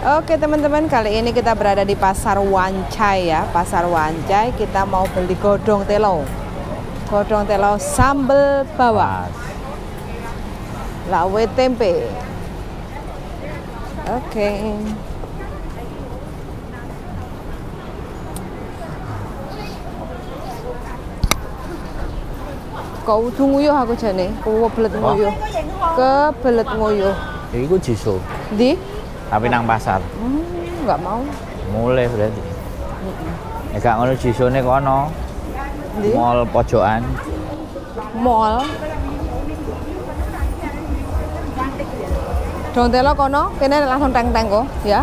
Oke teman-teman, kali ini kita berada di Pasar Wancai ya. Pasar Wancai, kita mau beli godong telo. Godong telo sambal bawang. Lawe tempe. Oke. Kau udah nguyuh aku jane, kebelet nguyuh. Kebelet nguyuh. Iku jiso. Di? Tapi nang pasar. Nggak mau. Mulai berarti. Gak ngono jisone kono. Di? Mall pojokan. Mall. Godong telo kono, kene langsung teng-teng kok, ya.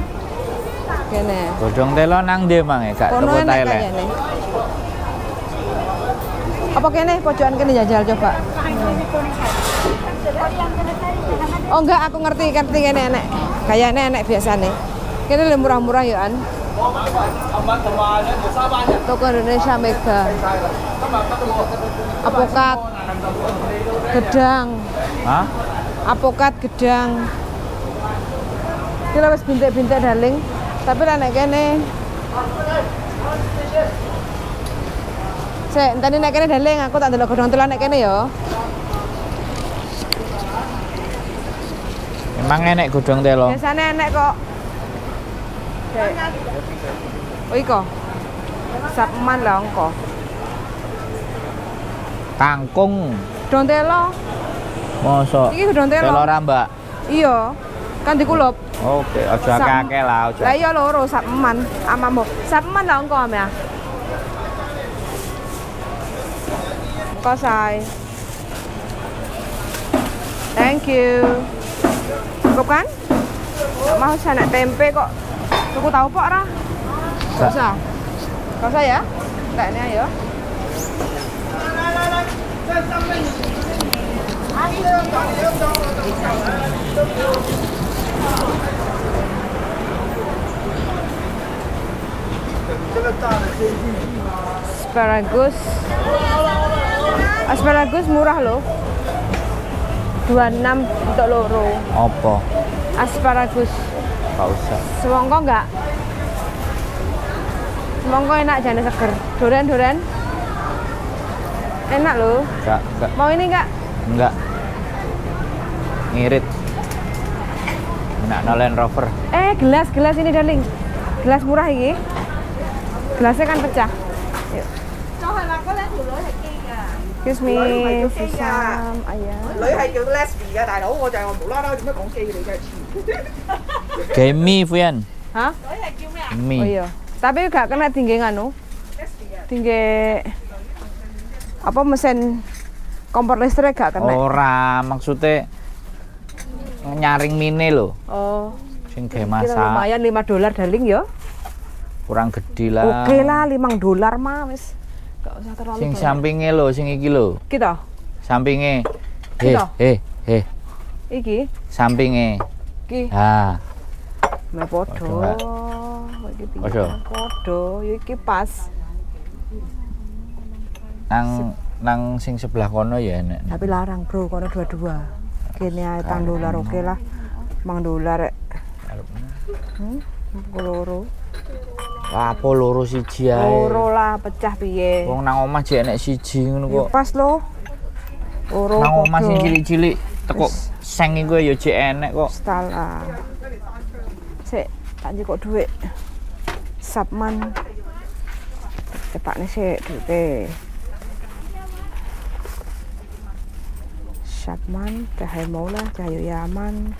Kene. Godong telo nang ndi mang gak Kono toko enek Thailand. kayaknya. Apa kene pojokan kene jajal coba. Oh enggak, aku ngerti kene enek. Kayaknya enek biasane. Kene lebih murah-murah ya an. Toko Indonesia Mega. Apokat gedang. Hah? Apokat gedang. Kita wis bintik-bintik darling. Tapi lah nek kene. Sik, enteni nek kene darling, aku tak ndelok godhong telo nek kene ya. Emang enek godong telo. Biasanya enek kok. Sik. Oh iko. Sapman lah engko. Kangkung. Godhong telo. Mosok. Iki godhong telo. Telo rambak. Iya. Kan dikulup. Oke, aja akeh lah, aja. Lah iya loro sapman amamu. Sapman lah engko am ya. Engko say. Thank you. Cukup kan? Nggak mau sana tempe kok. Tuku tahu pok ora? Nggak usah. Nggak usah ya? Enggak ini ayo. Asparagus murah loh. 26 untuk loro. Apa? Asparagus. Gak usah. Semongko enggak? Semongko enak jane seger. Duren. Enak loh. Enggak. Mau ini enggak? Enggak. Ngirit. Enak no Land Rover. Gelas ini darling. Gelas murah ini. Gelasnya kan pecah. Yuk. Excuse me, Susam, ayah. 女係叫 Leslie 嘅大佬，我就係我無啦啦做咩講機你真係黐。 Gemi Fuyan. Hah? 女係叫咩啊 Gemi. Oh iya. Tapi gak kena tinggi nganu. ？Leslie 啊， Tinggi apa mesin kompor listrik gak kena. Ora, maksudnya nyaring mini lho. Oh. Sing gawe Kira masak. lumayan $5 darling ya. Kurang gede lah. Oke lah $5 mah wis. Gak usah terlalu Sing banyak. sampinge lho, sing iki lho. Kita. Sampinge. Kita? Iki. Sampinge. Iki. Ha. Meh podo. Podo, Iki piye? Podo. Podo. Ya iki pas. Nang sing sebelah kono ya enek. Tapi larang bro, kono dua-dua. Kene ae $10 oke lah. $10 rek. Loro. Apa loro siji ae. Loro lah pecah piye. Wong nang omah jek enek siji ngono Ya kok. pas lo. Loro. Nang omah sing podo. cilik-cilik teko seng iku ya jek enek kok. Stala. Sik, tak njikok dhuwit. Sapman. Cepakne sik dhuwite. Sapman, Cahaya Maula, Cahaya Yaman.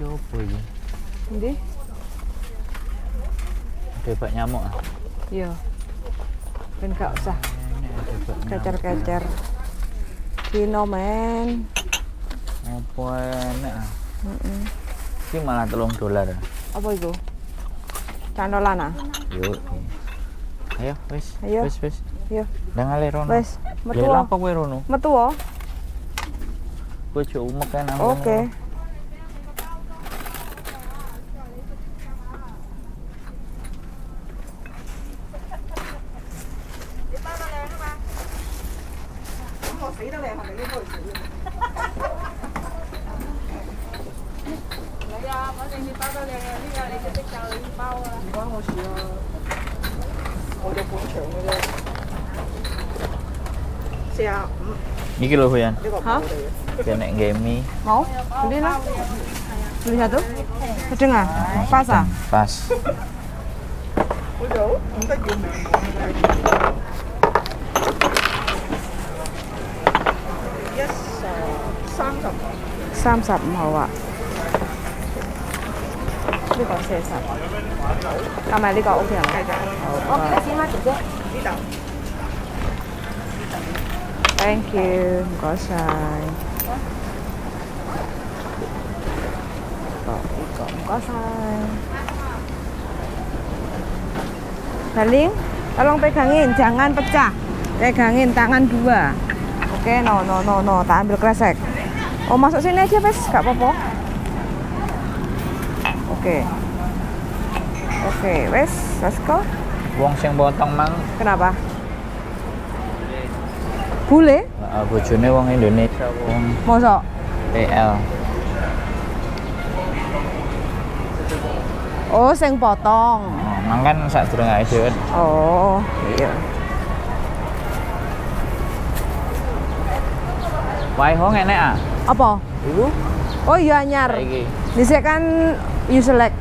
Yo apa iki? Endi? Debak nyamuk ah. Iya. Ben gak usah kecer-kecer. Kino men. Apa enek ah. Iki malah $3. Apa itu? Canolan ah. Yo. Ayo wis. Ayo. Wis. Yo. Ndang ale rono. Wes, metu. Lha apa kowe rono? Metu oh. Kowe cuk umek kan. Oke. 我試啊，我隻半長嘅啫，45 Iki lho Yan. 呢個唔係 Hah? 我哋嘅。 Kena gemi. Mau? Beli lah. Beli satu. Sedang ah? Pas ah? Pas. 佢就好唔得要命35號啊？呢個40。係咪呢個 OK 係咪？係㗎。我幾多錢啊，姐姐？呢度 Thank you，唔該晒。呢個唔該晒。Darling, tolong pegangin, jangan pecah. Pegangin tangan dua. Oke, no, tak ambil kresek. Oh, masuk sini aja, Pes, gak apa-apa. Oke, wes, let's go. Wong sing potong mang Kenapa? Bule? bojone wong Indonesia, wong Mosok? PL. Oh, sing potong. Mangkan sadurunge dhewe. Oh, iya. Wae hong enek ah. Apa? Iku Oh iya anyar. iki Dhisik kan you select.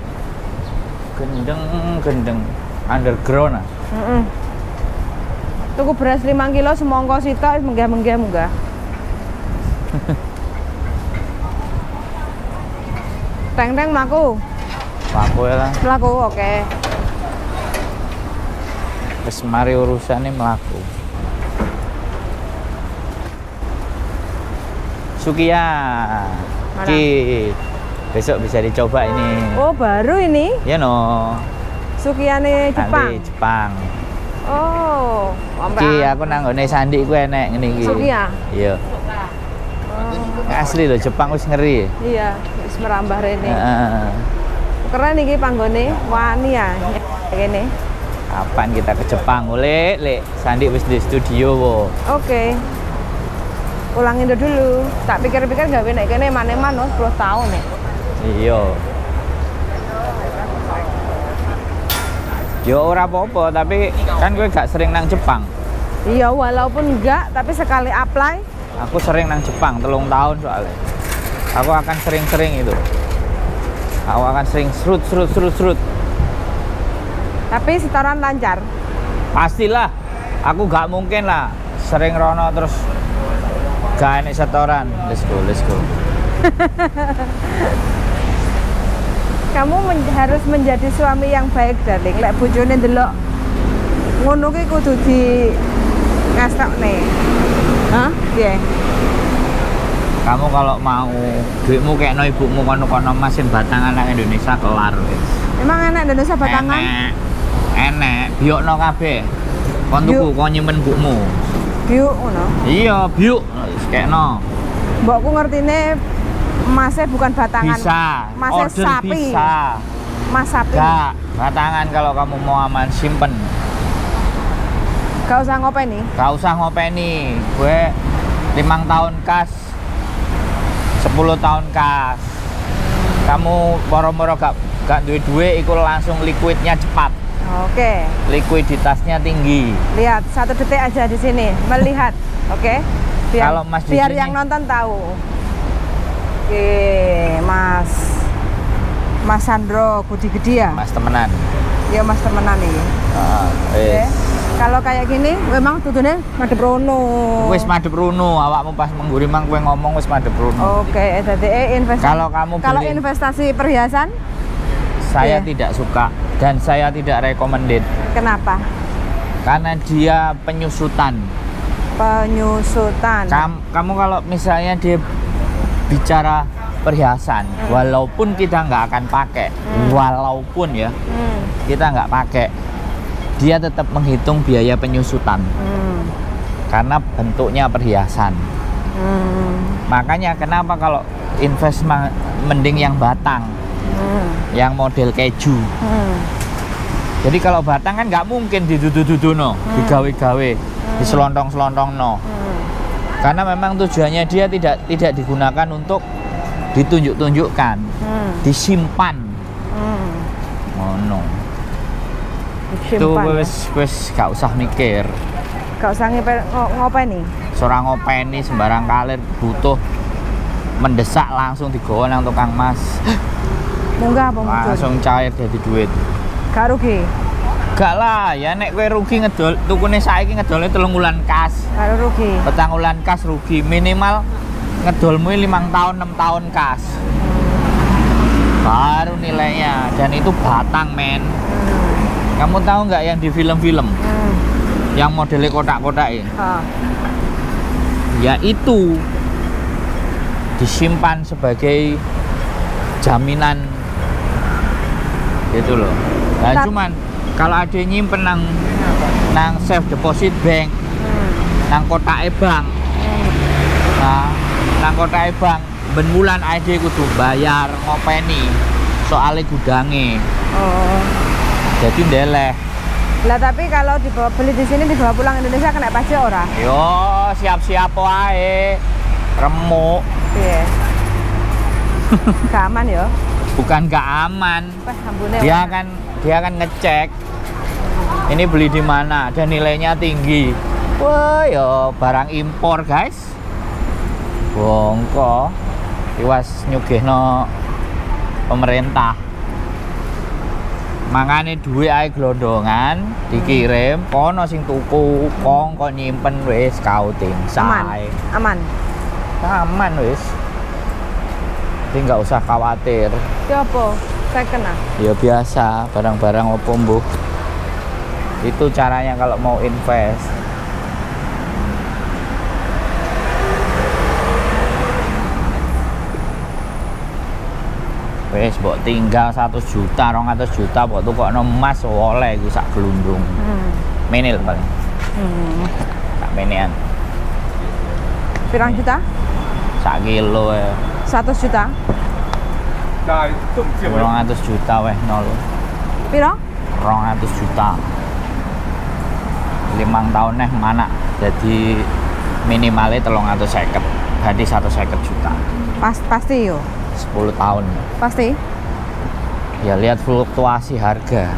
gendeng underground ah. Heeh. Tuku beras 5 kilo semongko sitok wis munggah. Teng mlaku. Aku ya lah. Mlaku, oke. Wis mari urusane mlaku. Sukiya. Mana? Ki besok bisa dicoba ini. Oh, baru ini Ya no. Sukiyane Jepang. Sandi Jepang. Oh, Ki aku nang nggone Sandi ku enek ngene iki. Sukiya. Iya. Asli loh Jepang wis ngeri. Iya, wis merambah rene. Heeh. Keren iki panggone, wani ya. Kene. Kapan kita ke Jepang? Lek Sandi wis di studio wo. Oke. Ulangin dulu. Tak pikir-pikir gawe nek kene eman-eman 10 tahun nek. Iya. Yo ora apa-apa, tapi kan gue gak sering nang Jepang. Iya, walaupun enggak, tapi sekali apply. Aku sering nang Jepang 3 tahun soalnya. Aku akan sering-sering itu. Aku akan sering serut. Tapi setoran lancar. Pastilah. Aku gak mungkin lah sering rono terus gak enek setoran. Let's go. Kamu harus menjadi suami yang baik, darling. Lek bojone ndelok ngono ki kudu di ngastakne. Hah? Piye? Kamu kalau mau duitmu kayak no ibumu kono-kono masin batangan nang Indonesia kelar wis. Emang enak Indonesia batangan? Enek, biokno kabeh. Kon tuku kon nyimpen bukmu. Biuk ngono. Iya, biuk kekno. Mbokku ngertine emasnya bukan batangan. Bisa. Emasnya Order sapi. bisa. Mas sapi. Gak, batangan kalau kamu mau aman simpen. Gak usah ngopeni. Gak usah ngopeni. Gue 5 tahun kas, 10 tahun kas. Kamu moro-moro gak duwe iku langsung liquidnya cepat. Oke. Likuiditasnya tinggi. Lihat 1 detik aja di sini melihat. Oke. Kalau Mas di biar sini- yang nonton tahu. Oke, Mas Sandro Budi Gede ya? Mas temenan. Iya, Mas temenan ini. Oke. Kalau kayak gini memang tutune madhep rono. Wis madhep runo, awakmu pas mengguri mang kowe ngomong wis madhep runo. Oke, jadi investasi. Kalau kamu Kalau beli- investasi perhiasan, Saya Iya. tidak suka dan saya tidak recommended kenapa? karena dia penyusutan. Penyusutan. Kamu kalau misalnya dia bicara perhiasan, walaupun kita nggak akan pakai, walaupun ya kita nggak pakai, dia tetap menghitung biaya penyusutan karena bentuknya perhiasan. Makanya kenapa kalau invest mending yang batang, yang model keju. Jadi kalau batang kan nggak mungkin didudu-dudu no, digawe-gawe, diselontong-selontong no. Karena memang tujuannya dia tidak digunakan untuk ditunjuk-tunjukkan, disimpan. Oh no. Itu Simpan, ya. wis gak usah mikir. Gak usah ngopeni. Seorang ngopeni sembarang kalir butuh mendesak langsung digawa nang tukang mas. Munggah apa muncul? Langsung cair jadi duit. Gak rugi. Gak lah, ya nek kowe rugi ngedol tukune saiki ngedolnya 3 bulan kas. Gak rugi. 4 bulan kas rugi, minimal ngedolmu 5 tahun 6 tahun kas. Baru nilainya, dan itu batang men. Kamu tahu nggak yang di film-film yang modelnya kotak-kotak ya? Ya itu disimpan sebagai jaminan gitu loh. Nah, cuman kalau ada yang nyimpen nang safe deposit bank, nang kotak bank, nang kotak bank, ben bulan aja kudu bayar ngopeni soalnya gudange. Oh. Jadi ndeleh. Lah tapi kalau beli di sini dibawa pulang Indonesia kena pajak ora? Yo siap-siap wae. Remuk. Iya. Gak aman ya? Bukan gak aman. Dia kan ngecek. Ini beli di mana dan nilainya tinggi. Wah, yo barang impor, guys. Bongko. Iwas nyugihno pemerintah. Makanya duit ae glondongan dikirim, kono sing tuku, kong nyimpen wis scouting sae. Aman. Aman wis. Jadi nggak usah khawatir. Itu apa? Saya kena. Ya biasa, barang-barang opo mbuh. Itu caranya kalau mau invest. Wes mbok tinggal 100 juta, 200 juta mbok tukokno emas oleh iku sak glundung. Menil paling. Tak menean. Pirang juta? Sak kilo ya. 100 juta? 200 juta weh nol. Piro? 200 juta. 5 tahun neh mana jadi minimalnya 350. Berarti 150 juta. Pasti yo. 10 tahun. Pasti. Ya lihat fluktuasi harga.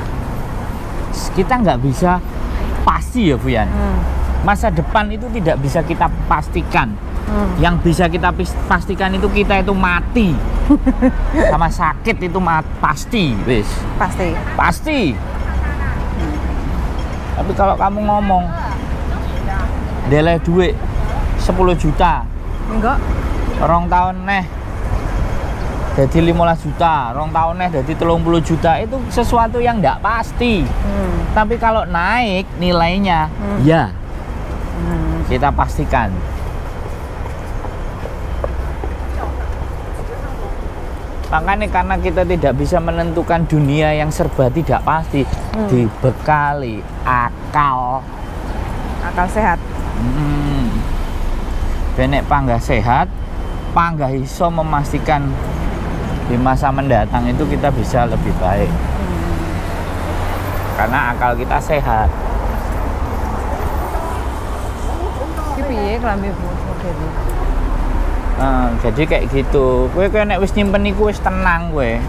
Kita nggak bisa pasti ya Buyan. Masa depan itu tidak bisa kita pastikan. Yang bisa kita pastikan itu kita itu mati. Sama sakit itu pasti, wis. Pasti. Tapi kalau kamu ngomong deleh duit 10 juta. Enggak. 2 tahun neh jadi 15 juta, 2 tahun neh jadi 30 juta, itu sesuatu yang tidak pasti. Tapi kalau naik nilainya, ya kita pastikan. Makanya karena kita tidak bisa menentukan dunia yang serba tidak pasti, dibekali akal sehat. Benek panggah sehat, panggah iso memastikan di masa mendatang itu kita bisa lebih baik. Karena akal kita sehat. Iki piye kelambi model? Jadi kayak gitu. Kowe nek wis nyimpen iku wis tenang kowe.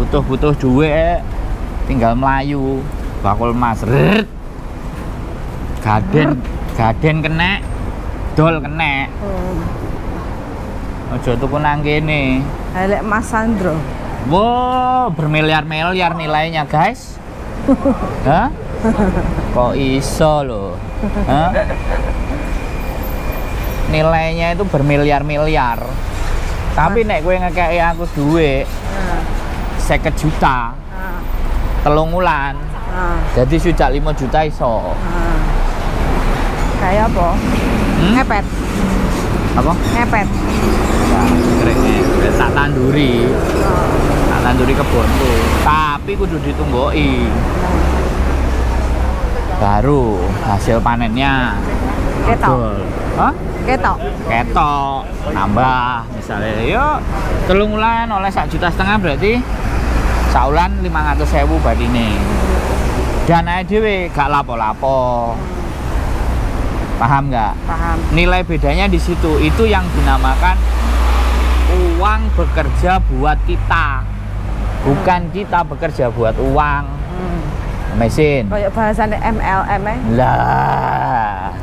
Butuh duit tinggal melayu, bakul mas. Gaden kena, dol kena. Ojo tuku nang kene. Lek Mas Sandro. Wow, bermiliar-miliar nilainya, guys. Hah? Kok iso loh? Hah? Nilainya itu bermiliar-miliar. Tapi nek kowe ngekeki aku duit 50 juta. 3 wulan. Jadi sudah 5 juta iso. Kayak apa? Ngepet. Apa? Ngepet. Ya, tak tanduri. Tak tanduri kebonku. Tapi kudu ditunggoki. Baru hasil panennya Ketok. Hah? Ketok. Nambah misalnya yuk 3 wulan oleh 1,5 juta berarti saulan 500.000 badine. Dana dhewe gak lapo-lapo. Paham nggak? Paham. Nilai bedanya di situ. Itu yang dinamakan uang bekerja buat kita, bukan kita bekerja buat uang. mesin. Kayak bahasanya MLM -nya. Lah.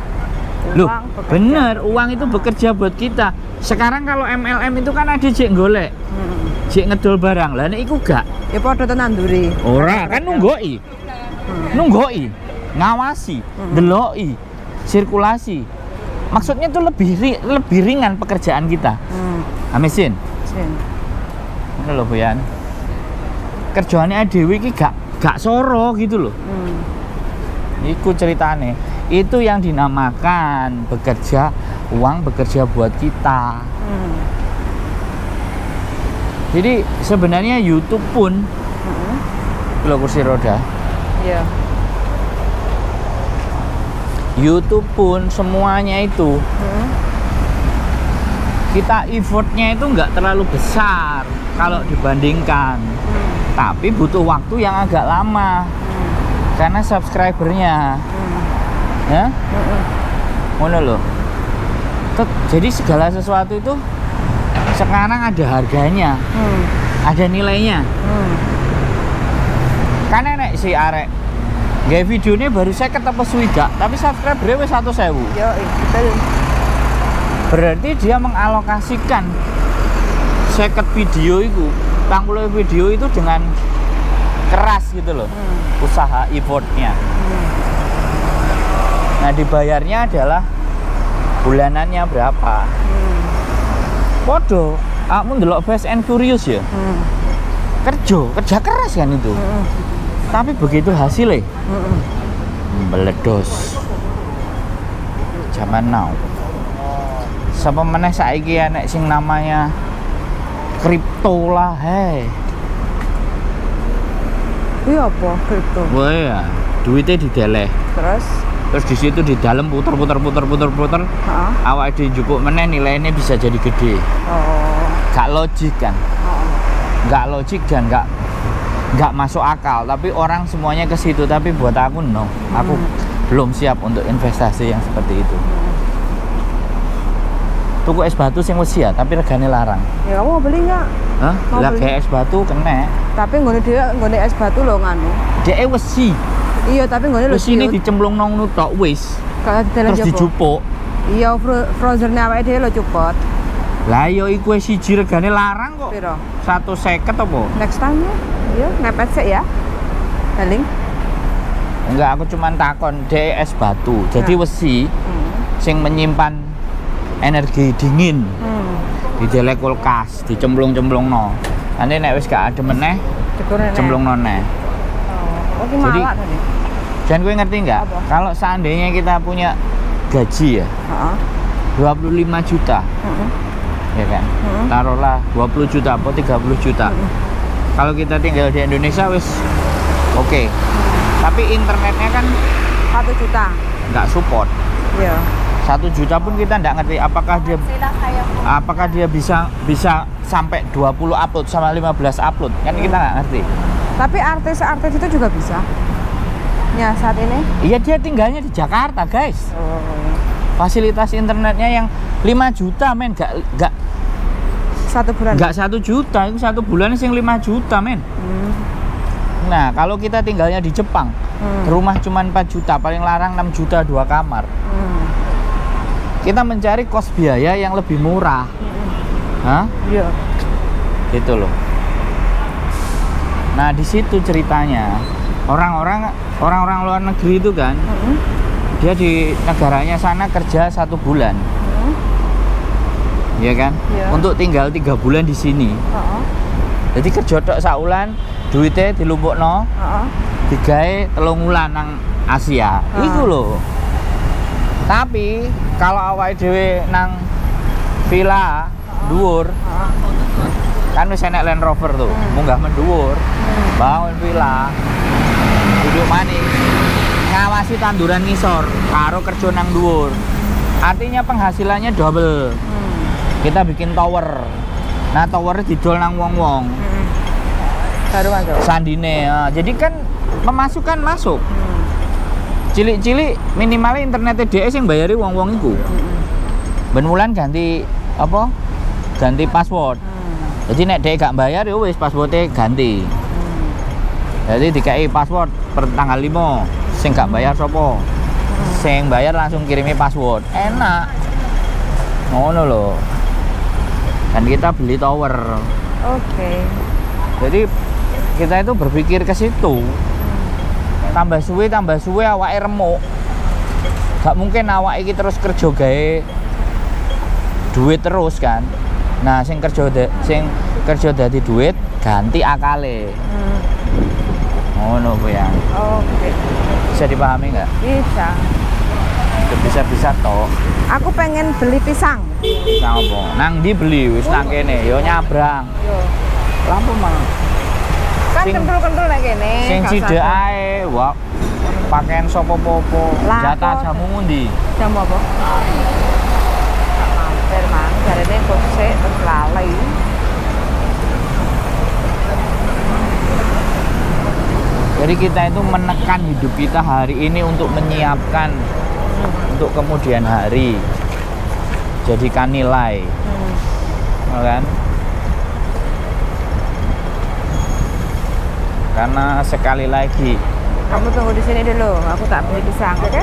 Loh, Uang bekerja. bener, uang itu bekerja buat kita. Sekarang kalau MLM itu kan ada jek golek, jek ngedol barang. Lah nek iku gak. Ya padha tenan nduri. Ora, kan nunggoki. Nunggoki, ngawasi, deloki, sirkulasi. Maksudnya itu lebih ringan pekerjaan kita. Amesin. Sin. Ngono lho, Bu Yan. Kerjaane dhewe iki gak soro gitu loh. Iku ceritane. Itu yang dinamakan bekerja, uang bekerja buat kita. Jadi sebenarnya YouTube pun lo kursi roda. Iya. YouTube pun semuanya itu kita effortnya itu nggak terlalu besar kalau dibandingkan, tapi butuh waktu yang agak lama karena subscribernya. Ya, ngono loh. Jadi segala sesuatu itu sekarang ada harganya, ada nilainya. Karena nek si arek gawe videonya baru saya ketemu swidak, tapi subscribernya wis 100.000. Yo, betul. Berarti dia mengalokasikan 50 video itu, 40 video itu dengan keras gitu loh, usaha effortnya. Nah dibayarnya adalah bulanannya berapa. Podo, aku ndelok Fast and Furious ya. Kerja keras kan itu. Tapi begitu hasilnya meledos. Zaman now. Sapa meneh saiki enek sing namanya kripto lah, hei. Iya apa kripto? Wah ya, duitnya dideleh. Terus di situ di dalam puter. Heeh. Awak dijupuk meneh nilainya bisa jadi gede. Oh. Gak logik kan? Gak logik dan gak masuk akal. Tapi orang semuanya ke situ. Tapi buat aku no, aku belum siap untuk investasi yang seperti itu. Tuku es batu sing wis ya, tapi regane larang. Ya kamu mau beli nggak? Hah? Mau Lah beli? kayak es batu kena. Tapi nggone es batu lo nganu. Dhek wesi. Iya, tapi nggone lo Terus ini dicemplung nang nutok wis. Terus dijupuk. Iya, frozen awake dhewe lo cupot. Lah yo iku wis siji regane larang kok. Piro? 150 apa? Next time ya. Iya, ngepet sik ya. Daling. Enggak, aku cuman takon dhek es batu. Jadi wesi sing menyimpan energi dingin. Di delek kulkas, dicemplung-cemplungno. Nanti nek wis gak adem meneh, cemplungno neh. Oh, ki Jadi- malak tadi. Dan gue ngerti nggak? Apa? Kalau seandainya kita punya gaji ya Heeh. 25 juta, ya kan? Taruhlah 20 juta atau 30 juta. Kalau kita tinggal di Indonesia wis oke. Tapi internetnya kan 1 juta. nggak support. Iya. 1 juta pun kita nggak ngerti apakah dia bisa sampai 20 upload sama 15 upload, kan kita nggak ngerti. Tapi artis-artis itu juga bisa. Ya, saat ini. Iya, dia tinggalnya di Jakarta guys. Oh. Fasilitas internetnya yang 5 juta men, nggak 1 bulan. nggak 1 juta, itu 1 bulan sing 5 juta men. Nah kalau kita tinggalnya di Jepang, rumah cuma 4 juta, paling larang 6 juta 2 kamar. Kita mencari kos biaya yang lebih murah. Hah? Iya. Gitu loh. Nah di situ ceritanya orang-orang luar negeri itu kan, dia di negaranya sana kerja 1 bulan, ya kan? Iya. Untuk tinggal 3 bulan di sini. Heeh. Jadi kerja tok saulan, duitnya dilumpukno, Heeh. digawe 3 wulan nang Asia. Itu loh. Tapi kalau awake dhewe nang villa dhuwur, kan wis enek Land Rover tuh, munggah mendhuwur, bangun villa, duduk maning, ngawasi tanduran ngisor, karo kerja nang dhuwur. Artinya penghasilannya double. Kita bikin tower. Nah, towernya didol nang wong-wong. Baru masuk. Sandine. Nah, jadi kan pemasukan masuk. Cilik-cilik minimalnya internetnya DE sing bayari wong-wong iku. Ben wulan ganti apa? Ganti password. Jadi nek DE gak bayar ya wis passwordnya ganti. Jadi dikai password per tanggal 5. Sing gak bayar sopo? Sing bayar langsung kirimi password. Enak. Ngono loh. Dan kita beli tower. Oke. Jadi kita itu berpikir ke situ. Tambah suwe awake remuk. Gak mungkin awake iki terus kerja gawe duit terus kan. Nah, sing kerja dadi duit ganti akale. Ngono kuwi ya. Oke. Bisa dipahami nggak? Bisa. Bisa toh. Aku pengen beli pisang. Pisang apa? Nang ndi beli? Wis nang kene, yo nyabrang. Yo. Lampu mang. Kan Sing- kentul-kentul nek kene. Sing gak sithik usah. ae, wah. Pakaian sopo-popo. Lah, Jatah kok- jamu ndi? Jamu apa? Tak mampir, Mang. Jarene kok sik terus lali. Jadi kita itu menekan hidup kita hari ini untuk menyiapkan untuk kemudian hari. Jadikan nilai, ya kan? Karena sekali lagi Kamu tunggu di sini dulu. Aku tak beli pisang, oke?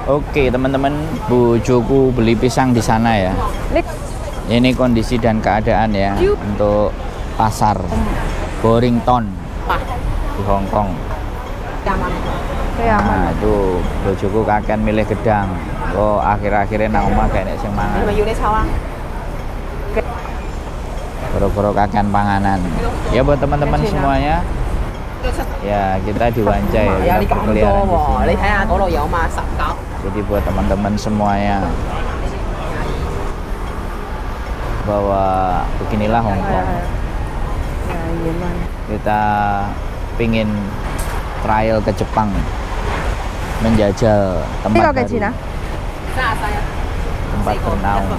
oke teman-teman, bojoku beli pisang di sana ya. Lik. Ini kondisi dan keadaan ya untuk pasar Borington di Hong Kong. Ya, Nah, itu bojoku kakean milih gedang. Oh, akhir-akhirnya nang omah kayak sing mangan. Boro-boro kakean panganan. Ya buat teman-teman semuanya. Ya, kita diwancai ya, kita berkeliaran di sini. Jadi buat teman-teman semuanya bahwa beginilah Hong Kong. Ya, iya, Man. Kita pingin trial ke Jepang, menjajal tempat Ini kok ke baru, Cina? tempat bernaung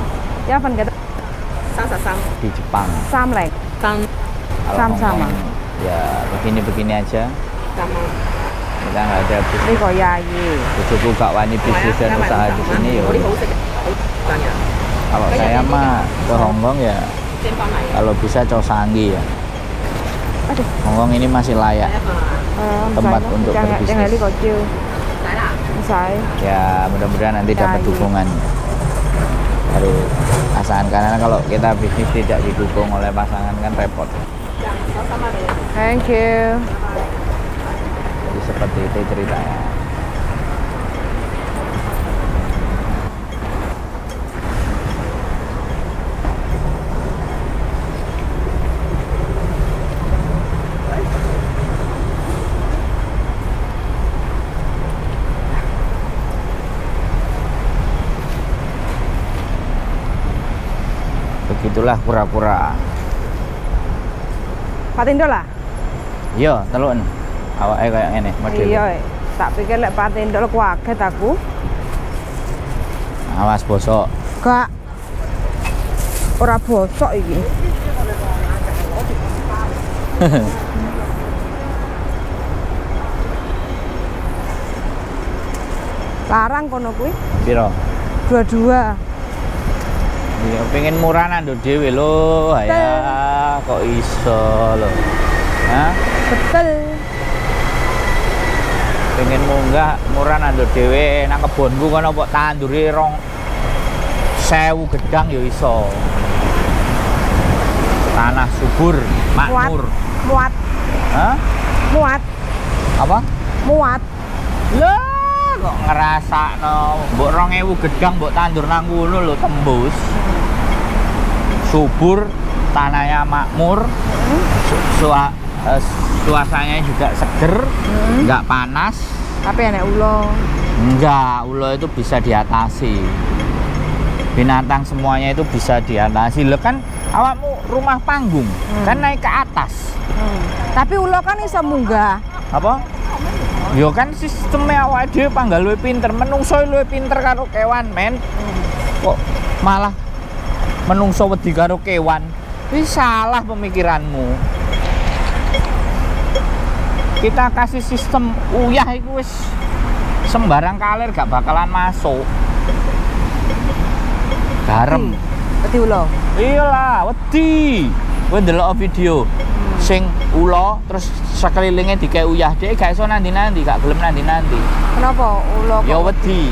Ya, Van kata di Jepang. Sam like. Kalau Sama-sama. Hong Kong, ya begini-begini aja. Kita nggak ada Ini bisnis. kok ya, iya. Bojoku gak wani bisnis dan usaha di sini ya. Kalau saya mah ke Hong Kong ya, kalau bisa Cosangi ya. Aduh. Hong Kong ini masih layak. Tempat untuk berbisnis. Jangan li kok chiêu. Sai. Ya mudah-mudahan nanti dapat Ya, iya. dukungan. Harus pasangan, karena kalau kita bisnis tidak didukung oleh pasangan kan repot. Thank you. Jadi seperti itu ceritanya. Begitulah kura-kura. Patindo lah. Yo, telun. Awake kayak ngene model. Iya, tak pikir lek patindo ku kaget aku. Awas bosok. Gak. Ora bosok iki. Larang kono kuwi. Piro? Dua-dua. Iya, pengen murah nando dhewe lho. Ya, kok iso lho. Hah? Betul. Pengen munggah murah nando dhewe nang kebonku kono kok tandure 2.000 gedang ya iso. Tanah subur, makmur. Muat. Hah? Muat. Apa? Muat. Lah, kok ngerasakno mbok 2.000 gedang mbok tandur nang ngono lho tembus. Subur, tanahnya makmur. Suasananya juga seger, nggak panas. Tapi enek ulo. Enggak, ulo itu bisa diatasi. Binatang semuanya itu bisa diatasi. Lo kan awakmu rumah panggung, kan naik ke atas. Tapi ulo kan iso munggah. Apa? Yo kan sistemnya awake dhewe panggal luwih pinter, menungso luwih pinter karo kewan, men. Kok malah menungso wedi karo kewan? Ini salah pemikiranmu. Kita kasih sistem uyah itu wis sembarang kalir gak bakalan masuk. Garam. Wedi ulo. Iyalah, wedi. Kowe ndelok video sing ula terus sekelilingnya dikek uyah, dhek gak iso nandi-nandi, gak gelem nandi-nandi. Kenapa ulo kok? Ya wedi.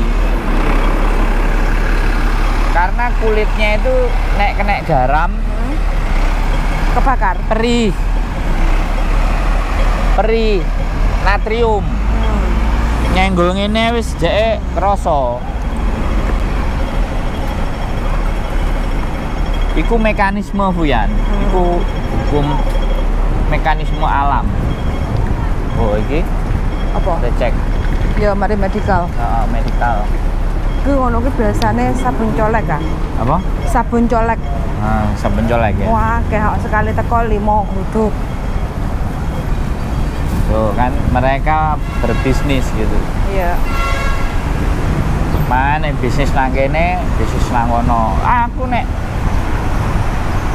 Karena kulitnya itu nek kena garam Kebakar. perih natrium. Nyenggol ngene wis jeke krasa. Iku mekanisme Fuyan. Iku hukum mekanisme alam. Oh iki Apa? kita cek Ya mari medical. medical. Ku ngono ki biasane sabun colek kan. Apa? Sabun colek. Sabun colek ya. Wah, kayak sekali teko 5 gruduk. Tuh kan mereka berbisnis gitu. Iya. Mana bisnis nang kene, bisnis nang kono. Aku nek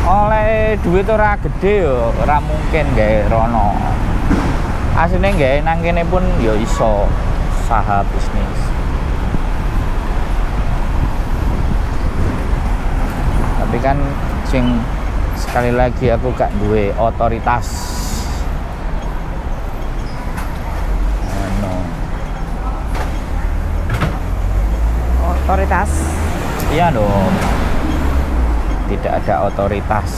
oleh duit ora gede yo, ora mungkin gawe rono. Asline gawe nang kene pun yo iso usaha bisnis. Tapi kan sing sekali lagi aku gak duwe otoritas. Otoritas. Iya dong. Tidak ada otoritas.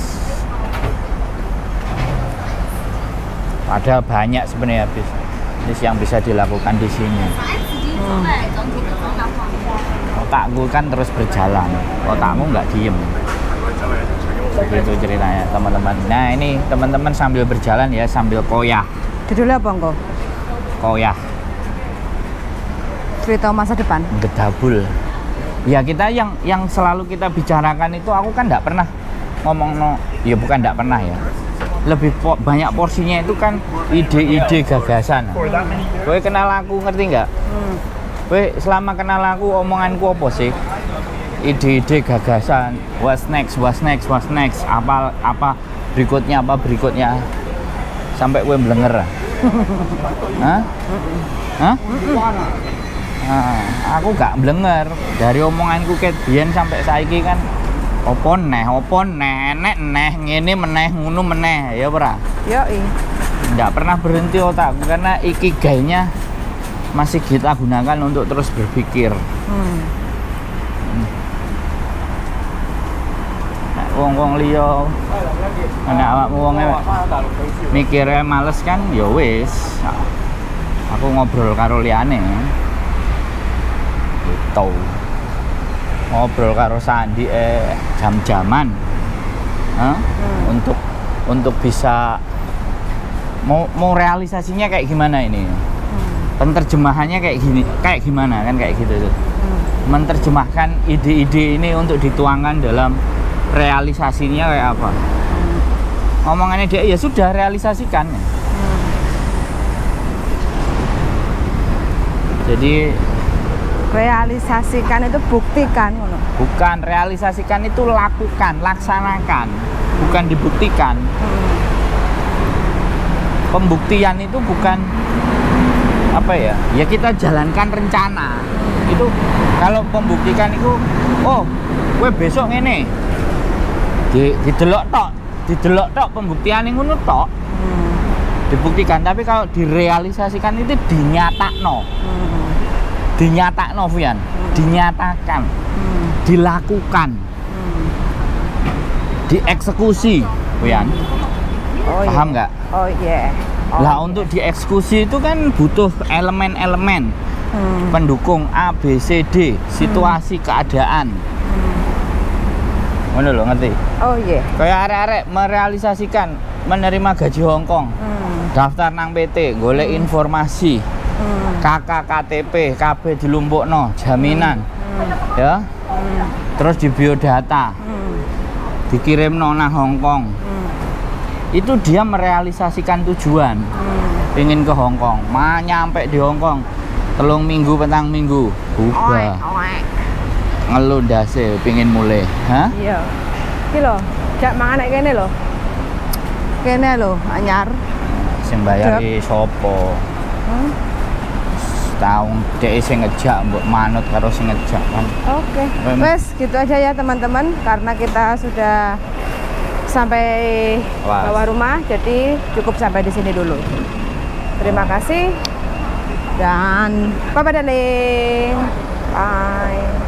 Ada banyak sebenarnya bisnis yang bisa dilakukan di sini. Otakku kan terus berjalan. Otakmu nggak diem. Begitu ceritanya teman-teman. Nah ini teman-teman sambil berjalan ya sambil koyah. Judulnya apa engko? Koyah. Cerita masa depan. Gedabul. Ya kita yang selalu kita bicarakan itu aku kan nggak pernah ngomong ya bukan nggak pernah ya, lebih banyak porsinya itu kan ide-ide gagasan. Kowe kenal aku ngerti nggak? Kowe selama kenal aku omonganku apa sih? Ide-ide gagasan, what's next apa berikutnya sampai kowe blenger. Hah? Aku gak blenger dari omonganku ket biyen sampai saiki kan opo neh ngene meneh ngono meneh ya ora. Yoi. Nggak pernah berhenti otakku karena ikigainya masih kita gunakan untuk terus berpikir. Wong-wong liya ana awakmu wonge mikirnya males kan ya wis. Aku ngobrol karo liyane. Gitu. Ngobrol karo Sandi jam-jaman untuk bisa mau realisasinya kayak gimana ini, penerjemahannya kayak gimana kan kayak gitu tuh. Menerjemahkan ide-ide ini untuk dituangkan dalam realisasinya kayak apa. Omongannya dia ya sudah realisasikan. Jadi realisasikan itu buktikan. Bukan realisasikan itu lakukan, laksanakan, bukan dibuktikan. Pembuktian itu bukan apa ya? Ya kita jalankan rencana. Itu kalau pembuktikan itu, oh, gue besok ini didelok tok pembuktian yang ngono tok. Dibuktikan, tapi kalau direalisasikan itu dinyatakno. Dinyatakno Fuyan, dinyatakan, dilakukan, dieksekusi Fuyan. Paham nggak? Oh iya. Lah untuk dieksekusi itu kan butuh elemen-elemen pendukung A, B, C, D, situasi, keadaan. Ngono lho, ngerti? Oh iya. Kayak arek-arek merealisasikan menerima gaji Hongkong, daftar nang PT, golek informasi, KK, KTP, KB dilumpukno, jaminan, ya, terus di biodata, dikirimno nang Hongkong. Itu dia merealisasikan tujuan, pingin ke Hongkong, nyampe di Hongkong, 3 minggu, 4 minggu, ubah, ngeluh dase, pingin mulai, hah? Iya. Iki lho, jak mangan nek kene lho. Kene lho, anyar. Sing bayari sopo? Tahun dek sing ngejak mbok manut karo sing ngejak kan. Oke. Wes gitu aja ya teman-teman, karena kita sudah sampai Awas. bawah rumah, jadi cukup sampai di sini dulu. Terima kasih dan bye bye darling. Bye.